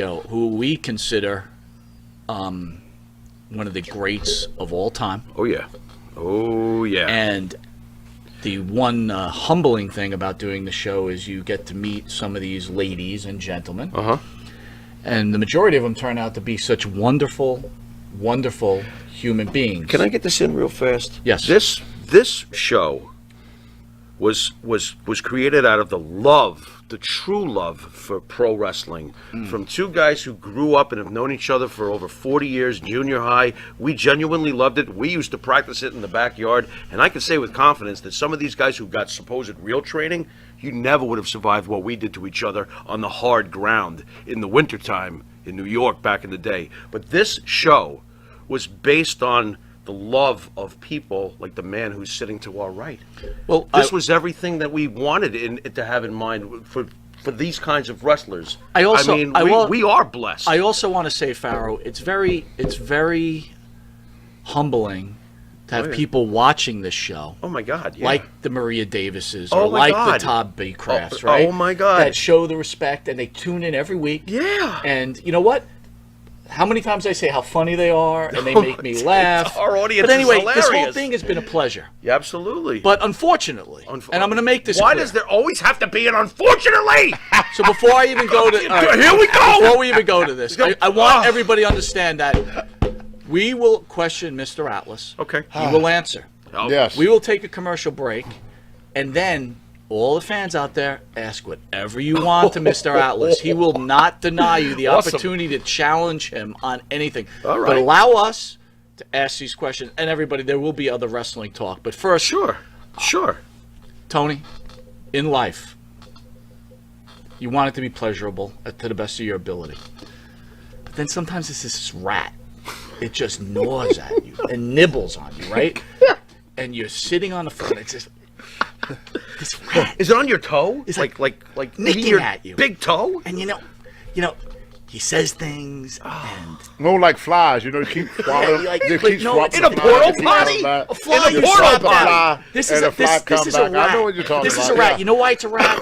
who we consider one of the greats of all time. Oh, yeah. Oh, yeah. And the one humbling thing about doing the show is you get to meet some of these ladies and gentlemen. Uh-huh. And the majority of them turn out to be such wonderful, wonderful human beings. Can I get this in real fast? Yes. This show was created out of the love, the true love for pro wrestling, from two guys who grew up and have known each other for over 40 years, junior high. We genuinely loved it. We used to practice it in the backyard, and I can say with confidence that some of these guys who got supposed real training, you never would have survived what we did to each other on the hard ground in the wintertime in New York back in the day. But this show was based on the love of people like the man who's sitting to our right. Well, this was everything that we wanted to have in mind for these kinds of wrestlers. We are blessed. I also want to say, Pharaoh, it's very humbling to have people watching this show. Oh my God! Yeah. Like the Maria Davises or the Todd B. Crafts, right? Oh my God! That show the respect and they tune in every week. Yeah. And you know what? How many times I say how funny they are and they make me laugh. Our audience but anyway, is hilarious. This whole thing has been a pleasure. Yeah, absolutely. But unfortunately, and I'm going to make this Why clear. does there always have to be an unfortunately? So before I even go to... Here we go! Before we even go to this, I want everybody to understand that we will question Mr. Atlas. Okay. He will answer. Yes. We will take a commercial break, and then all the fans out there, ask whatever you want to Mr. Atlas. He will not deny you the opportunity to challenge him on anything. All right. But allow us to ask these questions. And everybody, there will be other wrestling talk. But first, Sure. Tony, in life, you want it to be pleasurable to the best of your ability. But then sometimes it's this rat. It just gnaws at you and nibbles on you, right? And you're sitting on the front. It's just... This rat. Is it on your toe? It's like nicking your at you. Big toe? And you know, he says things and No, like flies, you keep swallowing. In a portal potty? a fly. In a You portal stop potty. that. This is a rat. I know what you're talking This about. is a rat. Yeah. You know why it's a rat?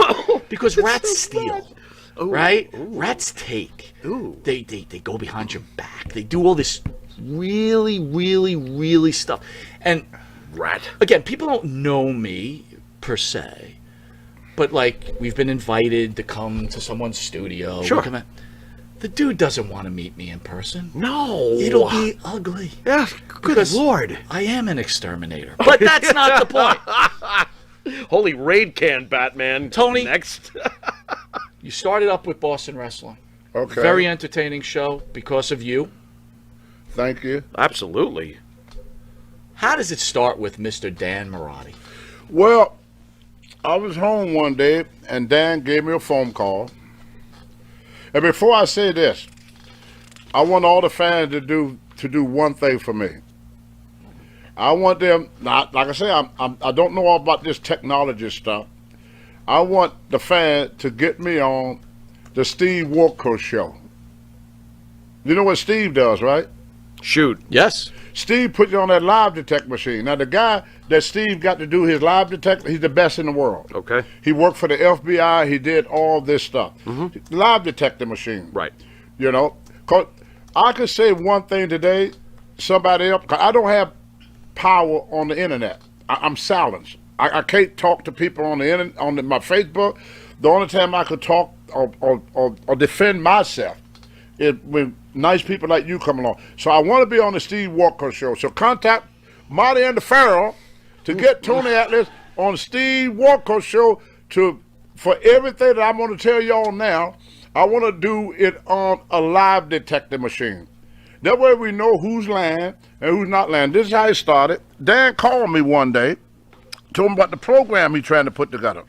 Because rats steal. Right? Ooh. Rats take. Ooh. They go behind your back. They do all this really, really, really stuff. And Rat. again, people don't know me per se, but like we've been invited to come to someone's studio. Sure. The dude doesn't want to meet me in person. No. It'll be ugly. Yeah, good Because Lord. I am an exterminator. But that's not the point. Holy raid can, Batman. Tony. Next. You started up with Boston Wrestling. Okay. Very entertaining show because of you. Thank you. Absolutely. How does it start with Mr. Dan Marotti? Well, I was home one day, and Dan gave me a phone call. And before I say this, I want all the fans to do one thing for me. I want them, not like I say, I don't know all about this technology stuff. I want the fans to get me on the Steve Walker show. You know what Steve does, right? Shoot. Yes. Steve put you on that live detect machine. Now, the guy that Steve got to do his live detect, he's the best in the world. Okay. He worked for the FBI. He did all this stuff. Live detector machine. Right. Cause I could say one thing today, somebody else, cause I don't have power on the internet. I'm silenced. I can't talk to people on the internet, my Facebook. The only time I could talk or defend myself is when nice people like you come along. So I want to be on the Steve Walker show. So contact Marty and the Pharaoh to get Tony Atlas on Steve Walker show for everything that I'm going to tell y'all now. I want to do it on a live detector machine. That way we know who's lying and who's not lying. This is how it started. Dan called me one day, told him about the program he's trying to put together.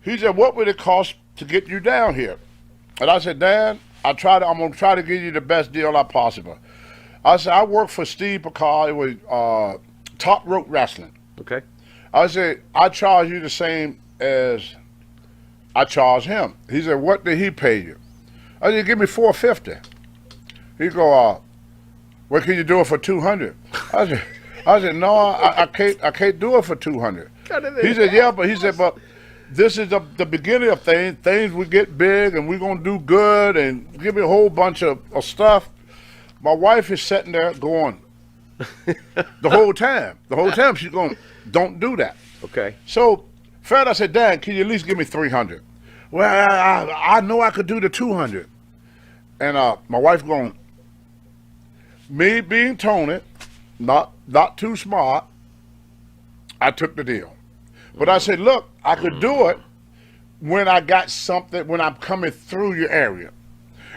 He said, what would it cost to get you down here? And I said, Dan, I'm going to try to give you the best deal I possible. I said, I work for Steve Picard. It was Top Rope Wrestling. Okay. I said, I charge you the same as I charge him. He said, what did he pay you? I said, give me $450. He go, well, can you do it for $200? I said, no, I can't do it for $200. He said, yeah, but this is the beginning of things. Things will get big, and we're gonna do good, and give me a whole bunch of stuff. My wife is sitting there going the whole time. The whole time she's going, "Don't do that." Okay. So, Fred, I said, "Dad, can you at least give me 300?" Well, I know I could do the 200. And my wife going, me being Tony, not too smart, I took the deal. But I said, look, I could do it when I got something, when I'm coming through your area.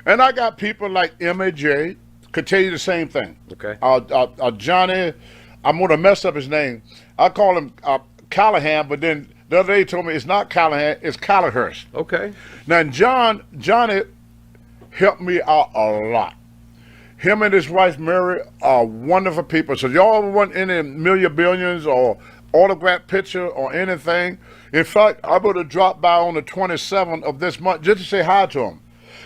And I got people like MAJ could tell you the same thing. Okay. Johnny, I'm going to mess up his name. I call him Callahan, but then the other day he told me it's not Callahan, it's Callahurst. Okay. Now, Johnny helped me out a lot. Him and his wife Mary are wonderful people. So y'all want any million billions or autograph picture or anything? In fact, I'm going to drop by on the 27th of this month just to say hi to him.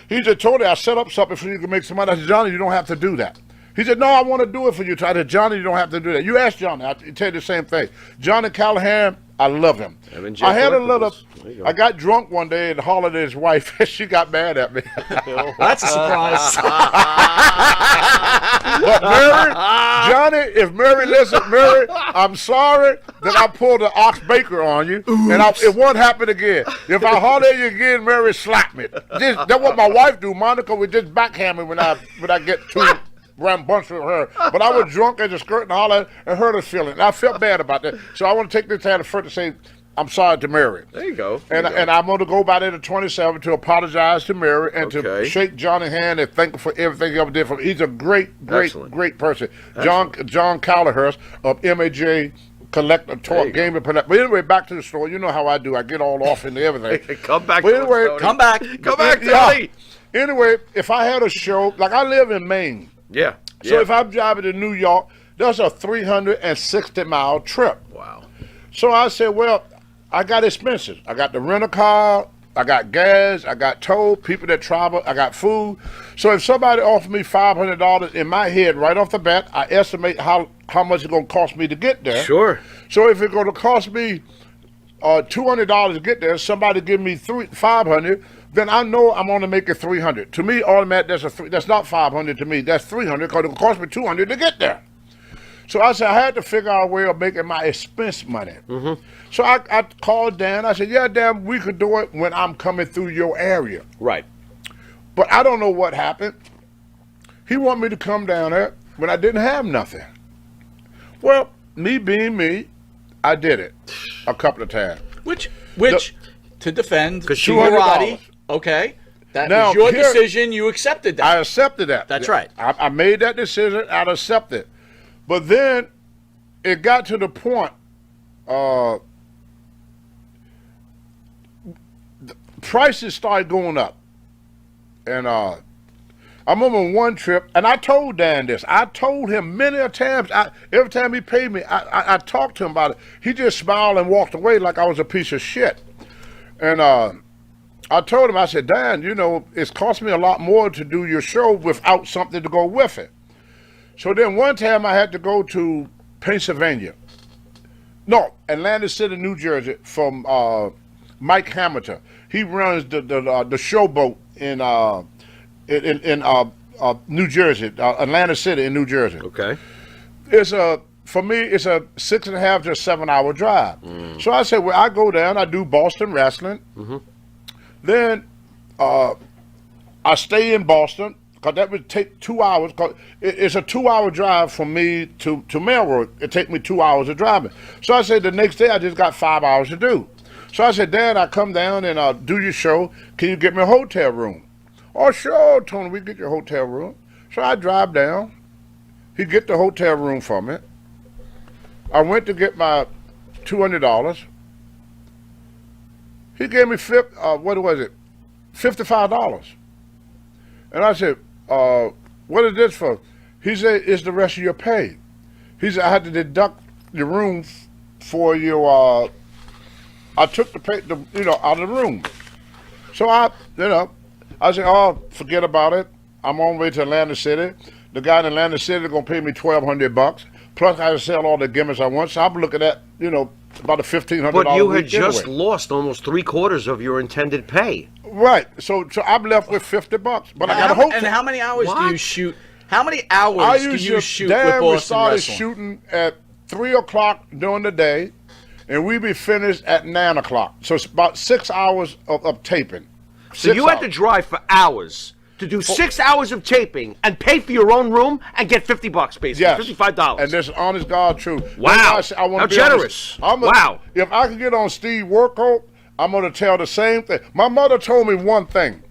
He just told me I set up something for you to make some money. I said, Johnny, you don't have to do that. He said, no, I want to do it for you. I said, Johnny, you don't have to do that. You ask Johnny. I tell you the same thing. Johnny Callahan, I love him. I had a little. I got drunk one day and hollered at his wife, and she got mad at me. That's a surprise. But Mary, Johnny, if Mary listens, Mary, I'm sorry that I pulled the ox baker on you, and it won't happen again. If I holler at you again, Mary, slap me. That's what my wife do. Monica would just backhand me when I get too rambunctious with her. But I was drunk as a skirt and holler and hurt her feeling. And I felt bad about that. So I want to take this time first to say I'm sorry to Mary. There you go. And I'm going to go by there the 27th to apologize to Mary and to shake Johnny's hand and thank him for everything he ever did for me. He's a great person. John Callahurst of MAJ Collector Talk Game and But anyway, back to the story. You know how I do. I get all off into everything. Come back. But anyway, come back, Tony. Yeah. Anyway, if I had a show, like I live in Maine. Yeah. So if I'm driving to New York, that's a 360-mile trip. Wow. So I said, well, I got expenses. I got the rental car, I got gas, I got toll, people that travel, I got food. So if somebody offered me $500 in my head right off the bat, I estimate how much it's going to cost me to get there. Sure. So if it's going to cost me $200 to get there, somebody give me $500, then I know I'm only making $300. To me, automatic, that's not $500 to me. That's $300 because it cost me $200 to get there. So I said I had to figure out a way of making my expense money. Mm-hmm. So I called Dan. I said, yeah, Dan, we could do it when I'm coming through your area. Right. But I don't know what happened. He wanted me to come down there when I didn't have nothing. Well, me being me, I did it a couple of times. Which to defend $200. Okay. That Now, was your decision. You accepted that. I accepted that. That's right. I made that decision. I'd accept it. But then it got to the point, the prices started going up. And I remember one trip, and I told Dan this. I told him many a times. Every time he paid me, I talked to him about it. He just smiled and walked away like I was a piece of shit. And I told him, I said, Dan, you know, it's cost me a lot more to do your show without something to go with it. So then one time I had to go to Pennsylvania. No, Atlantic City, New Jersey, from Mike Hamilton. He runs the showboat in New Jersey, Atlantic City in New Jersey. Okay. For me, it's a 6.5 to 7 hour drive. So I said, well, I go down, I do Boston wrestling. Mm-hmm. Then I stay in Boston, because that would take 2 hours. Cause it's a 2 hour drive from me to Melrose. It take me 2 hours of driving. So I said the next day I just got 5 hours to do. So I said, Dad, I come down and do your show. Can you get me a hotel room? Oh, sure, Tony, we get your hotel room. So I drive down. He get the hotel room for me. I went to get my $200. He gave me $55. And I said, what is this for? He said, it's the rest of your pay. He said, I had to deduct the room for your, I took the pay, out of the room. So I said, oh, forget about it. I'm on my way to Atlantic City. The guy in Atlantic City is going to pay me $1,200. Plus I sell all the gimmicks I want. So I'm looking at, about a $1,500. But you had week just anyway. lost almost 3/4 of your intended pay. Right. So I'm left with $50. But I got a hotel. And how many hours do What? you shoot? How many hours I do used you to, shoot Dan, with we Boston started Wrestling? shooting at 3 o'clock during the day, and we be finished at 9 o'clock. So it's about 6 hours of taping. So you had to drive for hours to do 6 hours of taping and pay for your own room and get $50 basically, Yes. $55. And this is honest God truth. Wow. That's why I say I wanna How be honest. generous. Wow. Wow. If I could get on Steve Workout, I'm going to tell the same thing. My mother told me one thing.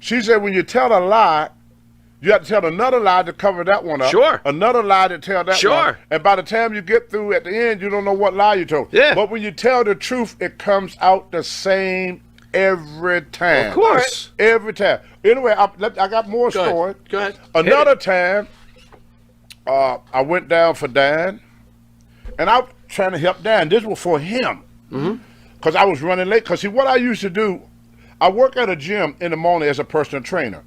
She said when you tell a lie, you have to tell another lie to cover that one up. Sure. Another lie to tell that Sure. one. And by the time you get through at the end, you don't know what lie you told. Yeah. But when you tell the truth, it comes out the same every time. Of course. Every time. Anyway, I got more Go story. ahead. Go ahead. Another time, I went down for Dan, and I was trying to help Dan. This was for him, because I was running late. Because see, what I used to do, I work at a gym in the morning as a personal trainer.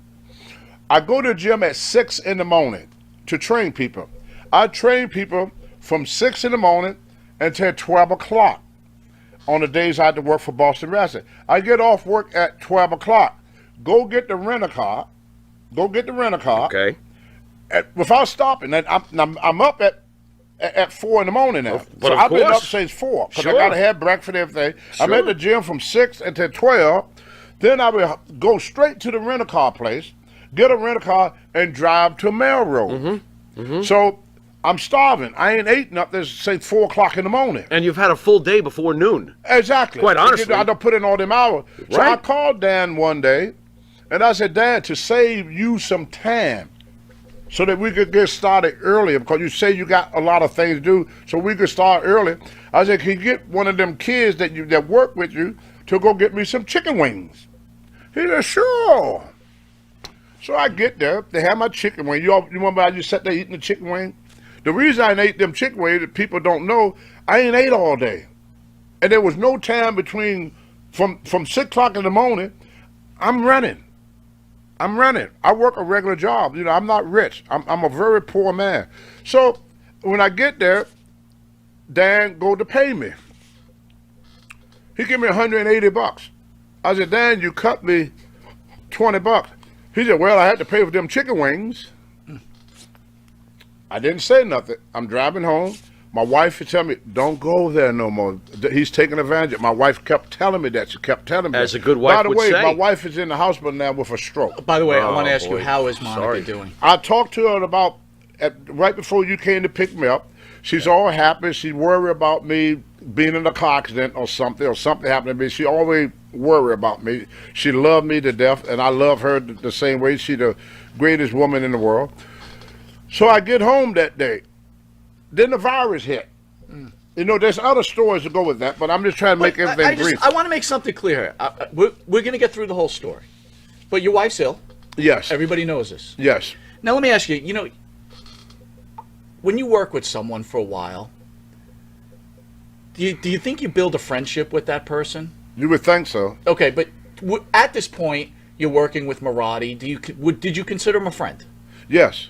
I go to the gym at 6 in the morning to train people. I train people from 6 in the morning until 12 o'clock on the days I had to work for Boston Wrestling. I get off work at 12 o'clock. Go get the rent-a-car. Okay. Without stopping. And I'm up at 4 in the morning now. But so of I've been course. up since 4 because I Sure. got to have breakfast and everything. I'm Sure. at the gym from 6 until 12. Then I will go straight to the rent-a-car place, get a rent-a-car, and drive to Melrose. So I'm starving. I ain't eating up there since 4 o'clock in the morning. And you've had a full day before noon. Exactly. Quite honestly. I don't put in all them hours. So I Right. called Dan one day, and I said, Dan, to save you some time so that we could get started earlier, because you say you got a lot of things to do, so we could start early. I said, can you get one of them kids that work with you to go get me some chicken wings? He said, sure. So I get there. They have my chicken wing. You remember how you sat there eating the chicken wing? The reason I ain't ate them chicken wings that people don't know, I ain't ate all day. And there was no time between, from 6 o'clock in the morning, I'm running. I work a regular job. You know, I'm not rich. I'm a very poor man. So when I get there, Dan go to pay me. He give me $180. I said, Dan, you cut me $20. He said, well, I had to pay for them chicken wings. I didn't say nothing. I'm driving home. My wife would tell me, don't go there no more. He's taking advantage of it. My wife kept telling me that. She kept telling me As that. a good wife By the would way, say. my wife is in the hospital now with a stroke. By the way, I want to Oh, ask you, boy. how is Monica Sorry. doing? I talked to her about right before you came to pick me up. She's all happy. She worried about me being in a car accident or something happened to me. She always worried about me. She loved me to death, and I love her the same way. She's the greatest woman in the world. So I get home that day. Then the virus hit. You know, there's other stories to go with that, but I'm just trying to make everything brief. I want to make something clear here. We're going to get through the whole story. But your wife's ill. Yes. Everybody knows this. Yes. Now, let me ask you, when you work with someone for a while, do you think you build a friendship with that person? You would think so. Okay, but at this point, you're working with Marati. Did you consider him a friend? Yes.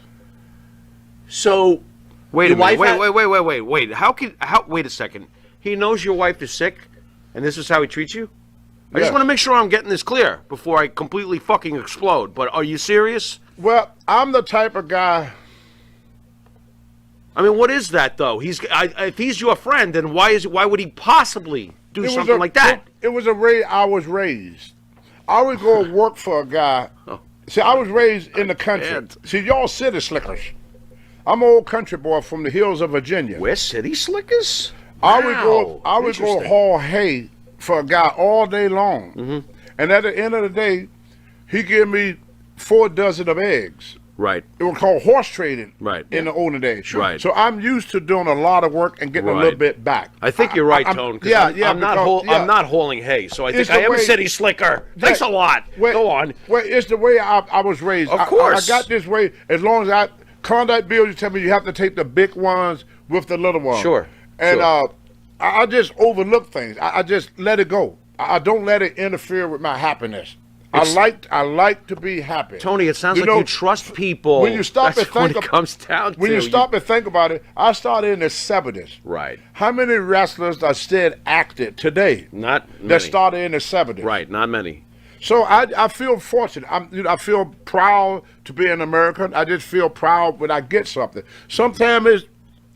So, Wait a your minute. wife Wait. Wait a second. He knows your wife is sick, and this is how he treats you? I Yes. just want to make sure I'm getting this clear before I completely fucking explode. But are you serious? Well, I'm the type of guy. I mean, what is that though? If he's your friend, then why would he possibly do something like that? It was a way I was raised. I would go work for a guy. See, I was raised in the country. Man. See, y'all city slickers. I'm an old country boy from the hills of Virginia. We're city slickers? I would go Interesting. haul hay for a guy all day long. And at the end of the day, he gave me 4 dozen of eggs. Right. It was called horse trading Right. in the olden days. Right. So I'm used to doing a lot of work and getting a little Right. bit back. I think you're right, I'm- Tone. 'Cause yeah, I'm, yeah, I'm not because- yeah. I'm not hauling hay, so I think It's I the am a way- city slicker. Thanks a lot. Well, Go on. Well, it's the way I was raised. Of course. I got this way. As long as conduct bills, you tell me you have to take the big ones with the little ones. Sure. And Sure. I just overlook things. I just let it go. I don't let it interfere with my happiness. I like to be happy. Tony, it sounds like you trust people. When you stop That's and what think it comes down to. When you stop and think about it, I started in the 70s. Right. How many wrestlers are still active today? Not many. That started in the 70s. Right, not many. So I feel fortunate. I feel proud to be an American. I just feel proud when I get something. Sometimes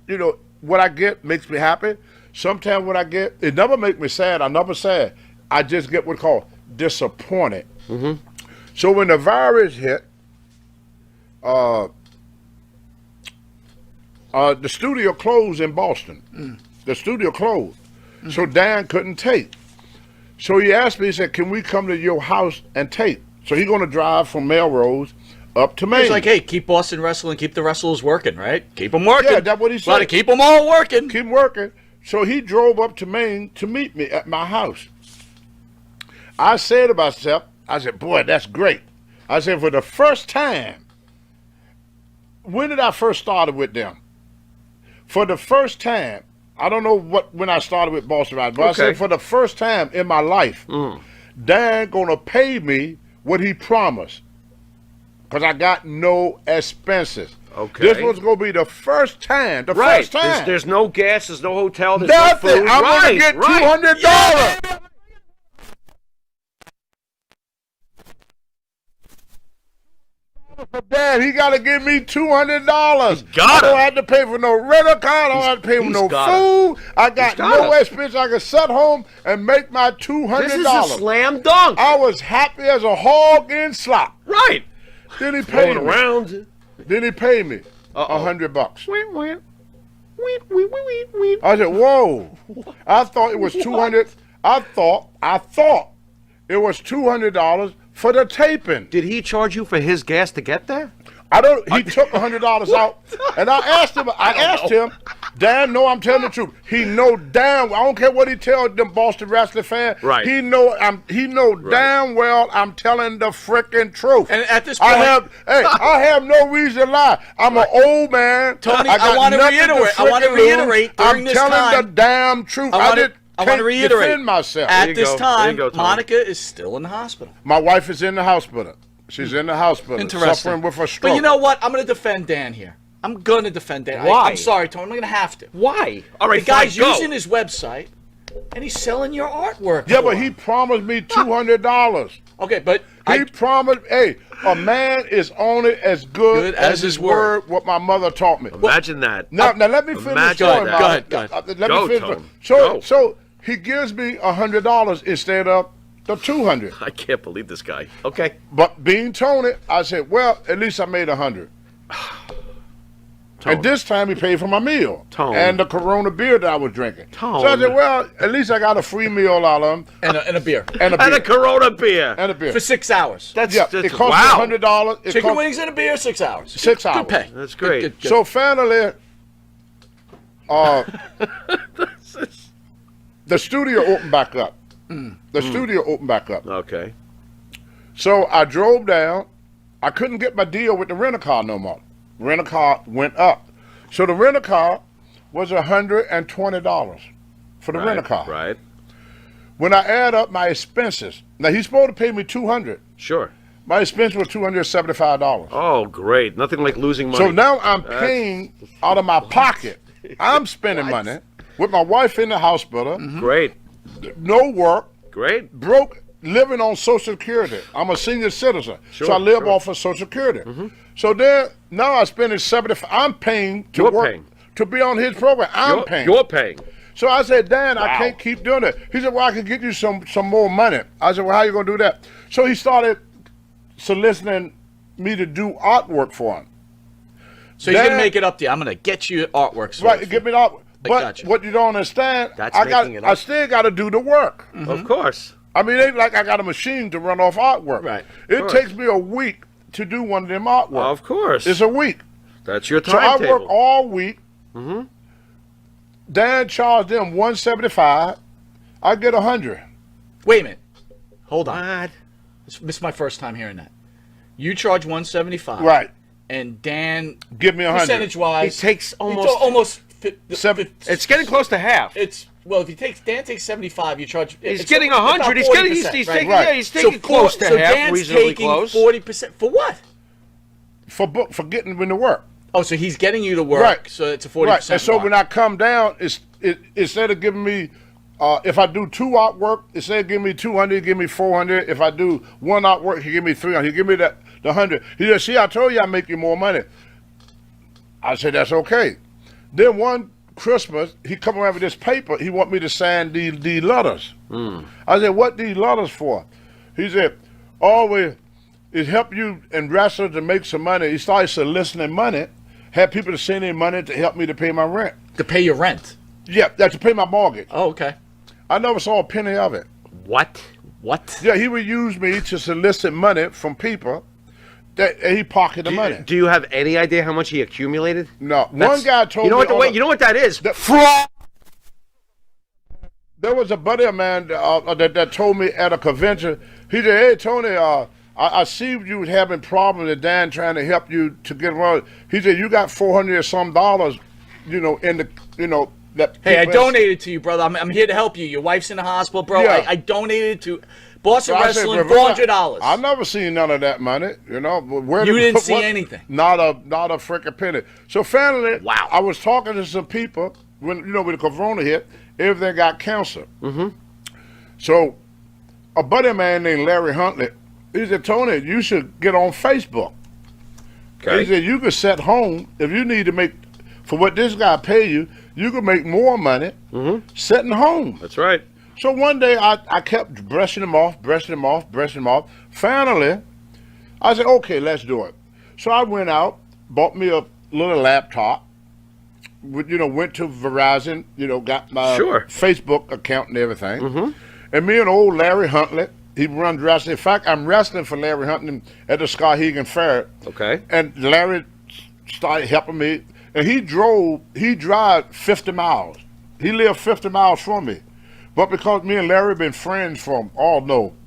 it's, what I get makes me happy. Sometimes what I get, it never makes me sad. I'm never sad. I just get what's called disappointed. Mm-hmm. So when the virus hit, the studio closed in Boston. The studio closed. So Dan couldn't tape. So he asked me, he said, can we come to your house and tape? So he's going to drive from Melrose up to Maine. He's like, hey, keep Boston wrestling, keep the wrestlers working, right? Keep them working. Yeah, that's what he said. Gotta keep them all working. Keep working. So he drove up to Maine to meet me at my house. I said to myself, I said, boy, that's great. I said, for the first time, when did I first started with them? For the first time, I don't know when I started with Boston Wrestling, but I said for the first time in my life, Dan gonna pay me what he promised. Because I got no expenses. Okay. This was gonna be the first time. Right. First time. There's no gas, there's no hotel, there's Nothing. no food. I'm gonna get $200. Yeah. For Dad, he got to give me $200. Got I don't it. have to pay for no rental car. I don't have to pay for no food. I got no expense. I can sit home and make my $200. This is a slam dunk. I was happy as a hog in slop. Right. Then he paid Going me. around. Then he paid me $100. I said, whoa. I thought it was $200. I thought it was $200 for the taping. Did he charge you for his gas to get there? I don't. He took $100 out, and I asked him. Dan, no, I'm telling the truth. He know damn. I don't care what he tells them Boston wrestling fans. Right. He know. Damn well. I'm telling the frickin' truth. And at this point, I have no reason to lie. I'm an old man. Tony, I want to reiterate. During this time, I'm telling the damn truth. I want to reiterate. Defend myself. At this time, Tony. Monica is still in the hospital. My wife is in the hospital. She's in the hospital. Interesting. Suffering with a stroke. But you know what? I'm going to defend Dan here. I'm going to defend Dan. Why? I'm sorry, Tony. I'm going to have to. Why? All right, The guy's fine, go. using his website, and he's selling your artwork. Yeah, but he promised me $200. Okay, but He promised, a man is only as good as his word, what my mother taught me. Imagine that. Now let me finish the Imagine story. that. Go ahead. Let Go, me finish. Tone. So he gives me $100 instead of the $200. I can't believe this guy. Okay. But being Tony, I said, well, at least I made $100. And this time he paid for my meal and the Corona beer that I was drinking. So I said, well, at least I got a free meal out of him. and a beer. And a beer. And a Corona beer. And a beer. For 6 hours. That's it cost me $100. Chicken wings and a beer, 6 hours. 6 hours. Good pay. That's great. Good. So finally, the studio opened back up. The studio opened back up. Okay. So I drove down. I couldn't get my deal with the rental-car no more. Rental-car went up. So the rental-car was $120 for the rental-car. Right. When I add up my expenses, now he's supposed to pay me $200. Sure. My expense was $275. Oh, great. Nothing like losing money. So now I'm paying out of my pocket. I'm spending money with my wife in the hospital. Great. No work. Great. Broke, living on Social Security. I'm a senior citizen, so I live off of Social Security. So then, now I'm spending $75. I'm paying to work to be on his program. I'm paying. You're paying. So I said, Dan, I can't keep doing it. He said, well, I can get you some more money. I said, well, how you gonna do that? So he started soliciting me to do artwork for him. So he's going to make it up to you. I'm going to get you artwork. Right, get me artwork. But gotcha. what you don't understand, I still got to do the work. Of course. I mean, it ain't like I got a machine to run off artwork. Right. It takes me a week to do one of them artwork. Of course. It's a week. That's your So I timetable. work all week. Dan charged them $175. I get $100. Wait a minute. Hold on. What? This is my first time hearing that. You charge $175. Right. And Dan, Give me $100. percentage-wise, It takes almost It's getting close to half. It's well, if you take Dan takes 75, you charge. He's getting 100. He's taking right. he's taking close to half. Dan's Reasonably taking close. 40% for what? For getting into work. Oh, so he's getting you to work. Right. So it's a 40%. Right. And so mark. when I come down, instead of giving me, if I do 2 out work, instead of giving me 200, give me 400. If I do 1 out work, he give me 300. He give me the 100. He said, "See, I told you I make you more money." I said, "That's okay." Then one Christmas, he come around with this paper. He want me to sign these letters. I said, "What these letters for?" He said, "Always it help you and wrestlers to make some money." He started soliciting money, had people to send in money to help me to pay my rent. to pay your rent. Yeah, that's to pay my mortgage. Oh, okay. I never saw a penny of it. What? What? Yeah, he would use me to solicit money from people that and he pocketed the money. Do you have any idea how much he accumulated? No, one guy told you know me. what? You know what that is? Fraud. There was a buddy of mine that told me at a convention. He said, "Hey Tony, I see you having problems with Dan trying to help you to get around." He said, "You got $400 or some dollars, in the that." Hey, I people- donated to you, brother. I'm here to help you. Your wife's in the hospital, bro. Yeah. I donated to Boston So I said, Wrestling, "Well, $400. I never seen none of that money. Where You didn't see anything. Not a freaking penny. So finally, Wow. I was talking to some people when when the corona hit. Everything got canceled. So a buddy of mine named Larry Huntley, he said, "Tony, you should get on Facebook." Okay. He said, "You could sit home if you need to make for what this guy pay you. You could make more money sitting home." That's right. So one day I kept brushing him off. Finally, I said, "Okay, let's do it." So I went out, bought me a little laptop. Went to Verizon. Got my Sure. Facebook account and everything. And me and old Larry Huntley, he runs wrestling. In fact, I'm wrestling for Larry Huntley at the Skowhegan Fair. Okay. And Larry started helping me, and he drive 50 miles. He lived 50 miles from me. But because me and Larry been friends from,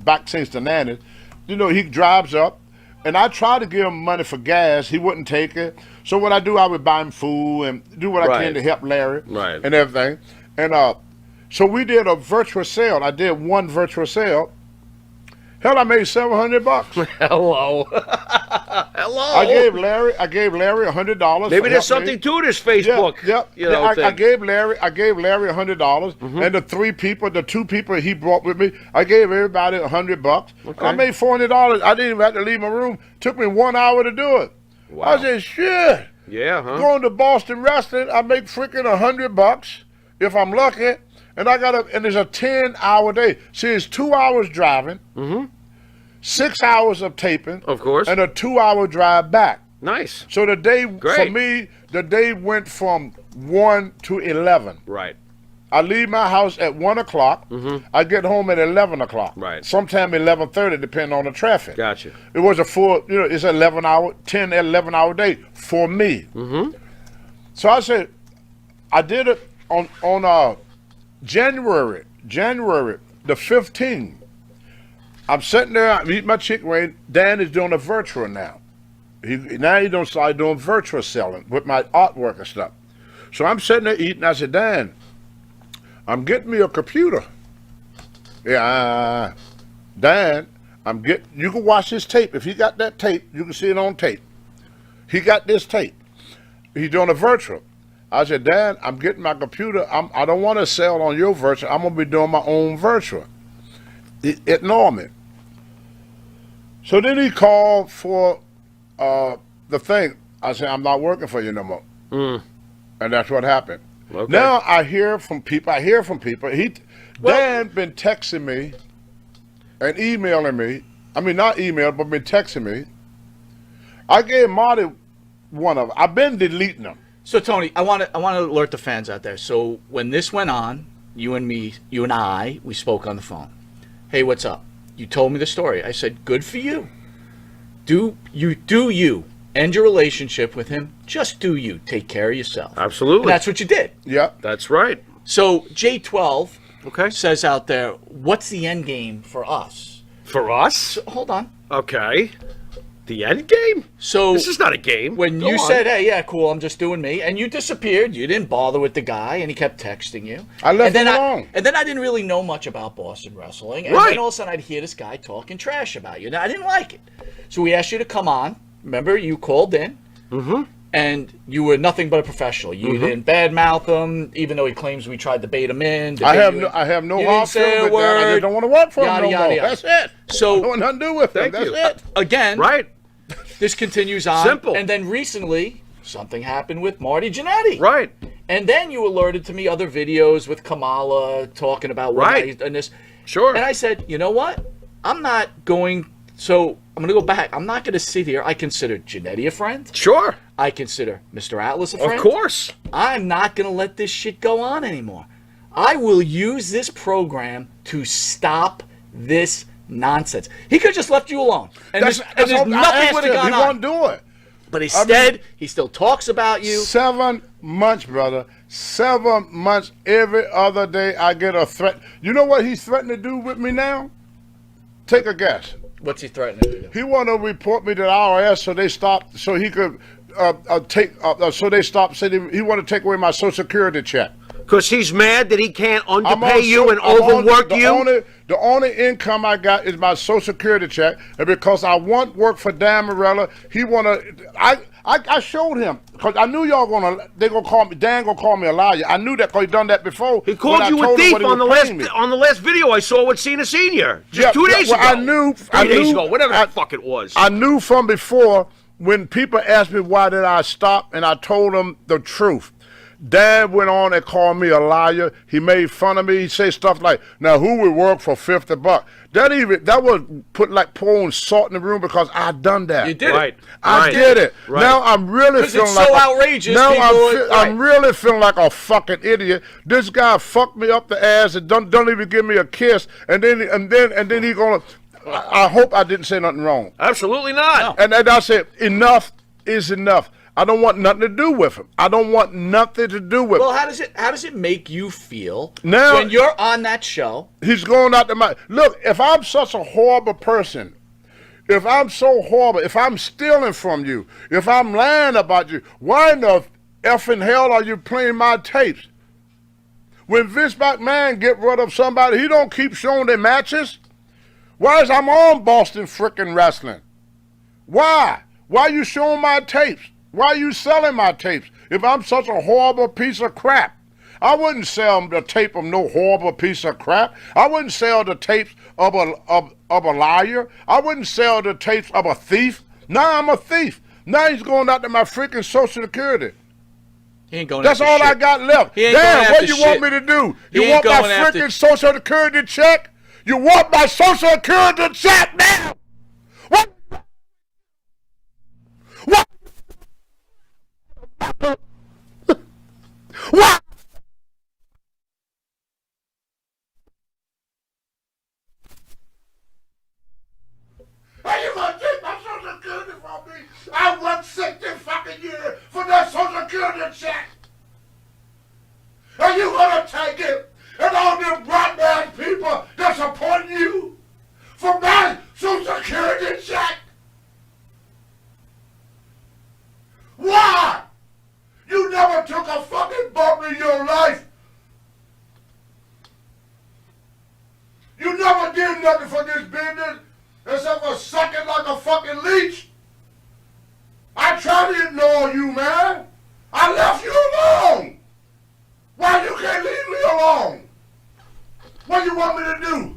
back since the 90s, he drives up, and I try to give him money for gas. He wouldn't take it. So what I do, I would buy him food and do what I can to help Larry and everything. And so we did a virtual sale. I did one virtual sale. Hell, I made $700. Hello. Hello. I gave Larry $100. Maybe there's something to this Facebook. I gave Larry $100, and the 2 people he brought with me, I gave everybody $100. Okay. I made $400. I didn't even have to leave my room. Took me 1 hour to do it. Wow. I said, "Shit." Yeah, huh? Going to Boston Wrestling, I make freaking $100 if I'm lucky, and and it's a 10-hour day. See, it's 2 hours driving, 6 hours of taping, Of course. and a 2-hour drive back. Nice. So the day for Great. me, the day went from 1 to 11. Right. I leave my house at 1 o'clock. I get home at 11 o'clock. Right. Sometime 11:30, depending on the traffic. Gotcha. It was a full, it's 11-hour day for me. So I said, I did it on January the 15th. I'm sitting there, I'm eating my chicken wing. Dan is doing a virtual now. He don't start doing virtual selling with my artwork and stuff. So I'm sitting there eating. I said, "Dan, I'm getting me a computer." Yeah, Dan, you can watch his tape. If he got that tape, you can see it on tape. He got this tape. He's doing a virtual. I said, "Dan, I'm getting my computer. I don't want to sell on your virtual. I'm going to be doing my own virtual." Ignore me. So then he called for the thing. I said, "I'm not working for you no more." And that's what happened. Okay. Now I hear from people. Dan been texting me and emailing me. I mean, not email, but been texting me. I gave Marty one of them. I've been deleting them. So Tony, I want to alert the fans out there. So when this went on, you and I, we spoke on the phone. "Hey, what's up?" You told me the story. I said, "Good for you. Do you end your relationship with him? Just do you. Take care of yourself." Absolutely. And that's what you did. Yeah. That's right. So J12 Okay. says out there, "What's the end game for us?" For us? So, hold on. Okay. The end game? So This is not a game. when Go you on. said, "Hey, yeah, cool, I'm just doing me," and you disappeared, you didn't bother with the guy, and he kept texting you. I left and then him alone. And then I didn't really know much about Boston wrestling, and Right. then all of a sudden I'd hear this guy talking trash about you. Now I didn't like it, so we asked you to come on. Remember, you called in, and you were nothing but a professional. You didn't badmouth him, even though he claims we tried to bait him in. I have no you hard didn't say a feelings with that. I word. just don't want to work for him Yada, no yada, more. yada. That's it. So- I don't want nothing to do with him. Thank That's you. it. Again, Right. this continues on. Simple. And then recently, something happened with Marty Jannetty. Right. And then you alerted to me other videos with Kamala talking about what Right. and this. Sure. And I said, you know what? I'm not going. So I'm going to go back. I'm not going to sit here. I consider Jannetty a friend. Sure. I consider Mr. Atlas a friend. Of course. I'm not going to let this shit go on anymore. I will use this program to stop this nonsense. He could have just left you alone, and there's That's all- I nothing asked would have him. gone He on. won't do it. But instead, he still talks about you. 7 months, brother. 7 months. Every other day I get a threat. You know what he's threatening to do with me now? Take a guess. What's he threatening to do? He want to report me to the IRS so they stop, so he could so they stop saying he want to take away my Social Security check. Because he's mad that he can't I'm underpay on you so- and I'm on- overwork the you. The only income I got is my Social Security check, and because I want work for Dan Morella, he wanna. I showed him because I knew y'all they gonna call me. Dan gonna call me a liar. I knew that because he done that before. He called when I you a told him thief what he on the was last paying me. video I saw with Cena Senior just Yeah, 2 days well, ago. I 3 days knew- ago, whatever I- the fuck it was. I knew from before when people asked me why did I stop, and I told them the truth. Dad went on and called me a liar. He made fun of me. He say stuff like, "Now who would work for $50?" That was pouring salt in the room because I done that. You did it. Right. I Right. did it. Right. Now I'm really 'Cause feeling it's like so outrageous, Now people I'm really feeling like a fucking idiot. This guy fucked me up the ass and don't even give me a kiss. And then he gonna. I hope I didn't say nothing wrong. Absolutely not. And then I said, enough is enough. I don't want nothing to do with him. I don't want nothing to do with Well, him. how does it make you feel Now- when you're on that show? He's going out to my look. If I'm such a horrible person, if I'm so horrible, if I'm stealing from you, if I'm lying about you, why in the effing hell are you playing my tapes? When Vince McMahon get rid of somebody, he don't keep showing their matches. Why is I'm on Boston frickin' Wrestling? Why? Why you showing my tapes? Why are you selling my tapes? If I'm such a horrible piece of crap, I wouldn't sell the tape of no horrible piece of crap. I wouldn't sell the tapes of a liar. I wouldn't sell the tapes of a thief. Now I'm a thief. Now he's going out to my freaking Social Security. He ain't going. That's after all shit. I got left. He ain't going Damn, after what you want shit. me to do? He You ain't want my going after- freaking Social Security check? You want my Social Security check now? What? What? What? Are you gonna take my Social Security from me? I worked 60 fucking years for that Social Security check. Are you gonna take it? And all them black man people that support you for my Social Security check? Why? You never took a fucking bump in your life. You never did nothing for this business except for sucking like a fucking leech. I tried to ignore you, man. I left you alone. Why you can't leave me alone? What you want me to do?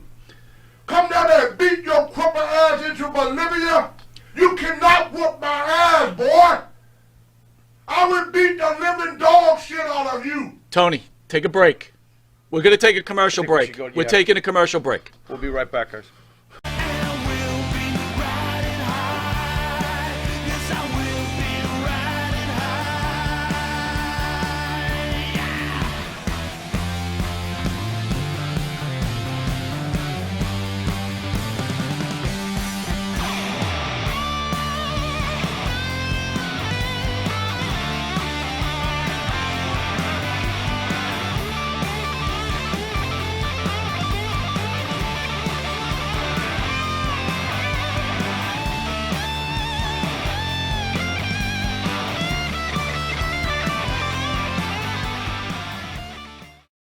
Come down there and beat your crippled ass into Bolivia? You cannot whoop my ass, boy. I would beat the living dog shit out of you. Tony, take a break. We're going to take a commercial I think we break. should go- We're yeah. taking a commercial break. We'll be right back, guys.